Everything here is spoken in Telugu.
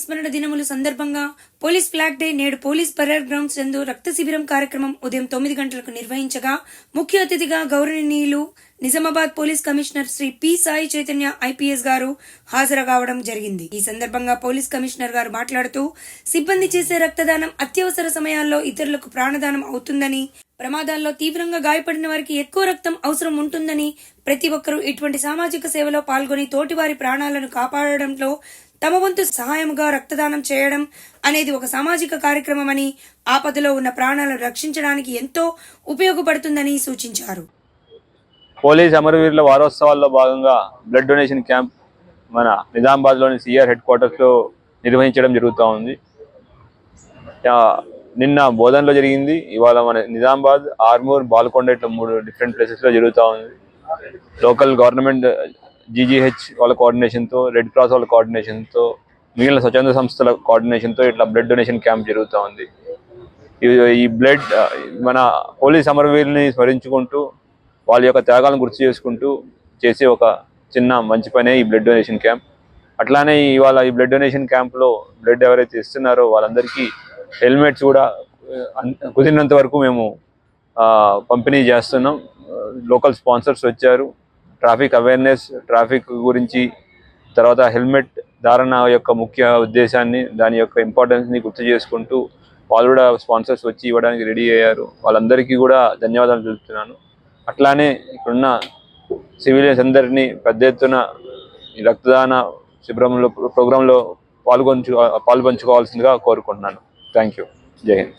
సంస్మరణ దినములు సందర్భంగా పోలీస్ ఫ్లాగ్ డే నేడు పోలీస్ పరేడ్ గ్రౌండ్స్ నందు రక్త శిబిరం కార్యక్రమం ఉదయం 9 గంటలకు నిర్వహించగా ముఖ్య అతిథిగా గౌరవనీయులు Nizamabad police commissioner Shri P Sai Chaitanya IPS గారు హాజరు కావడం జరిగింది. ఈ సందర్భంగా పోలీస్ కమిషనర్ గారు మాట్లాడుతూ సిబ్బంది చేసే రక్తదానం అత్యవసర సమయాల్లో ఇతరులకు ప్రాణదానం అవుతుందని, ప్రమాదాల్లో తీవ్రంగా గాయపడిన వారికి ఎక్కువ రక్తం అవసరం ఉంటుందని, ప్రతి ఒక్కరూ ఇటువంటి సామాజిక సేవలో పాల్గొని తోటివారి ప్రాణాలను కాపాడడంలో తమ వంతు సహాయముగా రక్తదానం చేయడం అనేది ఒక సామాజిక కార్యక్రమమని, ఆపదలో ఉన్న ప్రాణాలను రక్షించడానికి ఎంతో ఉపయోగపడుతుందని సూచించారు. పోలీస్ అమరవీరుల వారోత్సవాల్లో భాగంగా బ్లడ్ డొనేషన్ క్యాంప్ మన నిజామాబాద్లోని సిఆర్ హెడ్ క్వార్టర్స్లో నిర్వహించడం జరుగుతూ ఉంది. నిన్న బోధనలో జరిగింది. ఇవాళ మన నిజామాబాద్, ఆర్మూర్, బాల్కొండ ఇట్లా 3 డిఫరెంట్ ప్లేసెస్లో జరుగుతూ ఉంది. లోకల్ గవర్నమెంట్ జీజీహెచ్ వాళ్ళ కోఆర్డినేషన్తో, రెడ్ క్రాస్ వాళ్ళ కోఆర్డినేషన్తో, మిగిలిన స్వచ్ఛంద సంస్థల కోఆర్డినేషన్తో ఇట్లా బ్లడ్ డొనేషన్ క్యాంప్ జరుగుతూ ఉంది. ఈ బ్లడ్ మన పోలీస్ అమరవీరుల్ని స్మరించుకుంటూ వాళ్ళ యొక్క త్యాగాలను గుర్తు చేసుకుంటూ చేసే ఒక చిన్న మంచి పనే ఈ బ్లడ్ డొనేషన్ క్యాంప్. అట్లానే ఇవాళ ఈ బ్లడ్ డొనేషన్ క్యాంప్లో బ్లడ్ ఎవరైతే ఇస్తున్నారో వాళ్ళందరికీ హెల్మెట్స్ కూడా కుదిరినంత వరకు మేము పంపిణీ చేస్తున్నాం. లోకల్ స్పాన్సర్స్ వచ్చారు. ట్రాఫిక్ అవేర్నెస్, ట్రాఫిక్ గురించి, తర్వాత హెల్మెట్ ధారణ యొక్క ముఖ్య ఉద్దేశాన్ని, దాని యొక్క ఇంపార్టెన్స్ని గుర్తు చేసుకుంటూ వాళ్ళు కూడా స్పాన్సర్స్ వచ్చి ఇవ్వడానికి రెడీ అయ్యారు. వాళ్ళందరికీ కూడా ధన్యవాదాలు తెలుపుతున్నాను. అట్లానే ఇక్కడున్న సివిలియన్స్ అందరినీ పెద్ద ఎత్తున ఈ రక్తదాన శిబిరంలో ప్రోగ్రాంలో పాల్పంచుకోవాల్సిందిగా కోరుకుంటున్నాను. Thank you. జై హింద్.